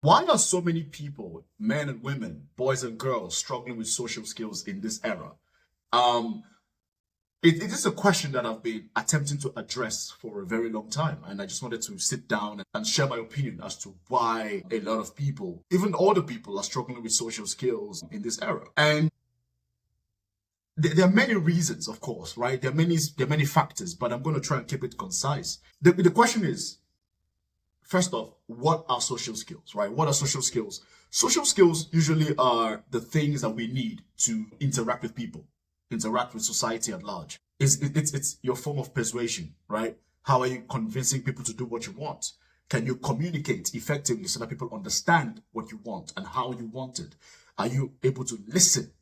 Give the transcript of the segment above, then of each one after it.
Why are so many people, men and women, boys and girls, struggling with social skills in this era? Um, it is a question that I've been attempting to address for a very long time, and I just wanted to sit down and share my opinion as to why a lot of people, even older people, are struggling with social skills in this era. And there are many reasons, of course, right? There are many factors, but I'm going to try and keep it concise. The question is, first off, what are social skills, right? What are social skills? Social skills usually are the things that we need to interact with people, interact with society at large. It's your form of persuasion, right? How are you convincing people to do what you want? Can you communicate effectively so that people understand what you want and how you want it? Are you able to listen?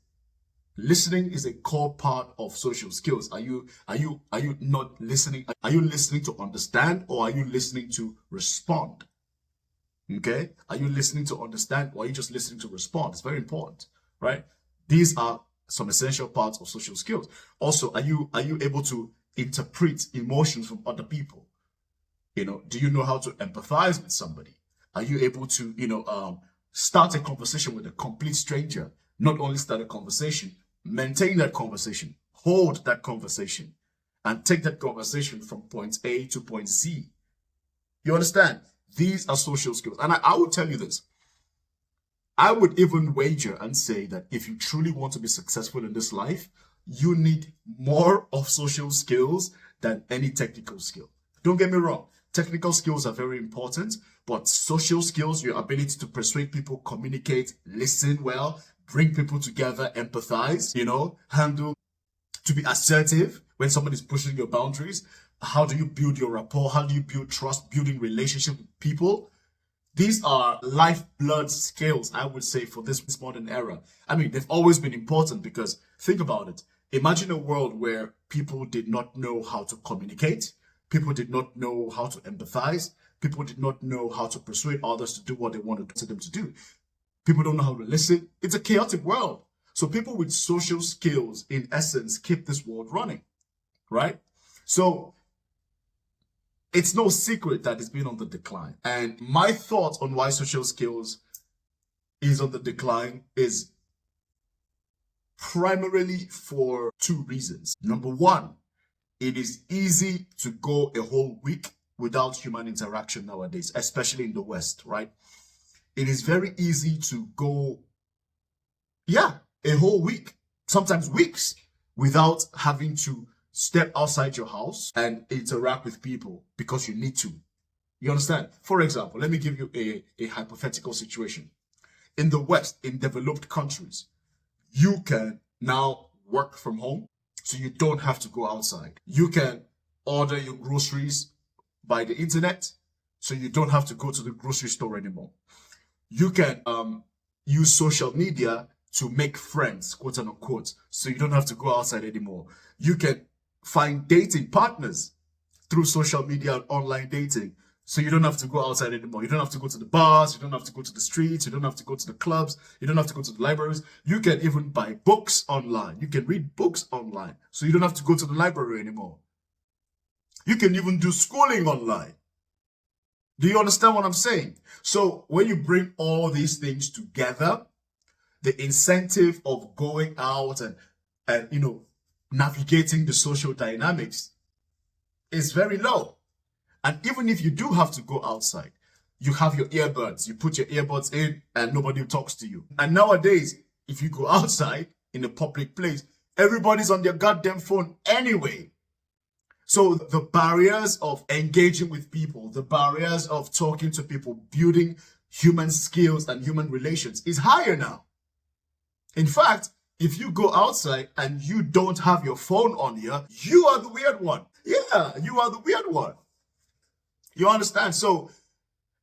Listening is a core part of social skills. Are you not listening? Are you listening to understand, or are you listening to respond? Okay? Are you listening to understand, or are you just listening to respond? It's very important, right? These are some essential parts of social skills. Also, are you able to interpret emotions from other people? Do you know how to empathize with somebody? Are you able to, start a conversation with a complete stranger? Not only start a conversation, maintain that conversation, hold that conversation, and take that conversation from point A to point Z. You understand? These are social skills. And I would tell you this. I would even wager and say that if you truly want to be successful in this life, you need more of social skills than any technical skill. Don't get me wrong. Technical skills are very important, but social skills, your ability to persuade people, communicate, listen well, bring people together, empathize, handle, to be assertive when someone is pushing your boundaries. How do you build your rapport? How do you build trust, building relationship with people? These are lifeblood skills, I would say, for this modern era. I mean, they've always been important because think about it. Imagine a world where people did not know how to communicate, people did not know how to empathize, people did not know how to persuade others to do what they wanted them to do. People don't know how to listen. It's a chaotic world. So people with social skills, in essence, keep this world running, right? So it's no secret that it's been on the decline. And my thought on why social skills is on the decline is primarily for two reasons. Number one, it is easy to go a whole week without human interaction nowadays, especially in the West, right? It is very easy to go, a whole week, sometimes weeks, without having to step outside your house and interact with people because you need to. You understand? For example, let me give you a hypothetical situation. In the West, in developed countries, you can now work from home, so you don't have to go outside. You can order your groceries by the internet, so you don't have to go to the grocery store anymore. You can use social media to make friends, quote unquote, so you don't have to go outside anymore. You can find dating partners through social media and online dating, so you don't have to go outside anymore. You don't have to go to the bars, you don't have to go to the streets, you don't have to go to the clubs, you don't have to go to the libraries. You can even buy books online. You can read books online, so you don't have to go to the library anymore. You can even do schooling online. Do you understand what I'm saying? So when you bring all these things together, the incentive of going out and navigating the social dynamics is very low. And even if you do have to go outside, you have your earbuds. You put your earbuds in and nobody talks to you. And nowadays, if you go outside in a public place, everybody's on their goddamn phone anyway. So the barriers of engaging with people, the barriers of talking to people, building human skills and human relations is higher now. In fact, if you go outside and you don't have your phone on you, you are the weird one. Yeah, you are the weird one. You understand? So,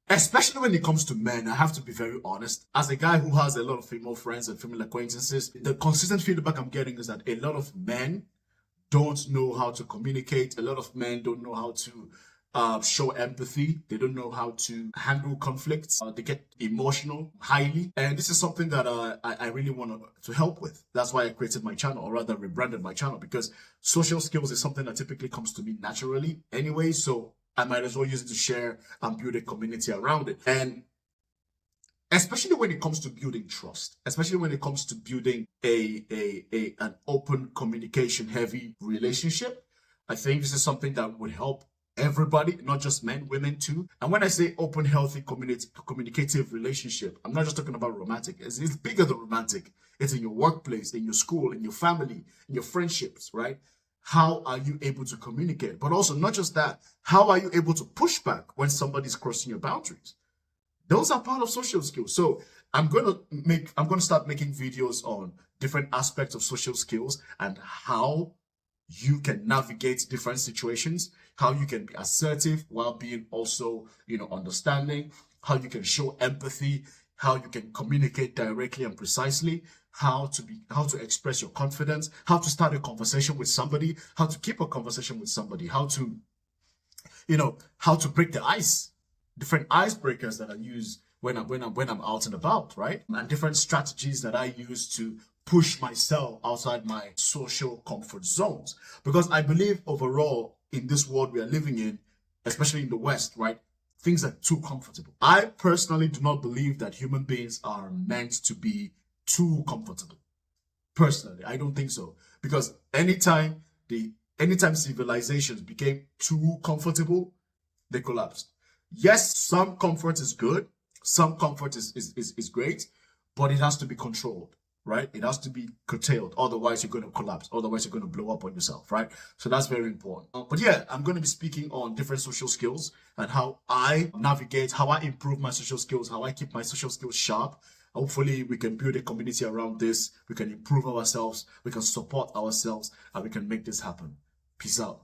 especially when it comes to men, I have to be very honest. As a guy who has a lot of female friends and female acquaintances, the consistent feedback I'm getting is that a lot of men don't know how to communicate. A lot of men don't know how to show empathy. They don't know how to handle conflicts. They get emotional highly. And this is something that I really want to help with. That's why I created my channel, or rather rebranded my channel, because social skills is something that typically comes to me naturally anyway. So I might as well use it to share and build a community around it. And especially when it comes to building trust, especially when it comes to building an open communication heavy relationship. I think this is something that would help everybody, not just men, women too. And when I say open, healthy, communicative relationship, I'm not just talking about romantic. It's bigger than romantic. It's in your workplace, in your school, in your family, in your friendships, right? How are you able to communicate? But also, not just that, how are you able to push back when somebody's crossing your boundaries? Those are part of social skills. So I'm going to start making videos on different aspects of social skills and how you can navigate different situations, how you can be assertive while being also, understanding, how you can show empathy, how you can communicate directly and precisely, how to express your confidence, how to start a conversation with somebody, how to keep a conversation with somebody, how to break the ice, different icebreakers that I use when I'm out and about, right? And different strategies that I use to push myself outside my social comfort zones. Because I believe overall in this world we are living in, especially in the West, right? Things are too comfortable. I personally do not believe that human beings are meant to be too comfortable. Personally, I don't think so. Because anytime civilizations became too comfortable, they collapsed. Yes, some comfort is good, some comfort is great, but it has to be controlled, right? It has to be curtailed. Otherwise, you're going to collapse. Otherwise, you're going to blow up on yourself, right? So that's very important. But yeah, I'm going to be speaking on different social skills and how I navigate, how I improve my social skills, how I keep my social skills sharp. Hopefully, we can build a community around this. We can improve ourselves. We can support ourselves, and we can make this happen. Peace out.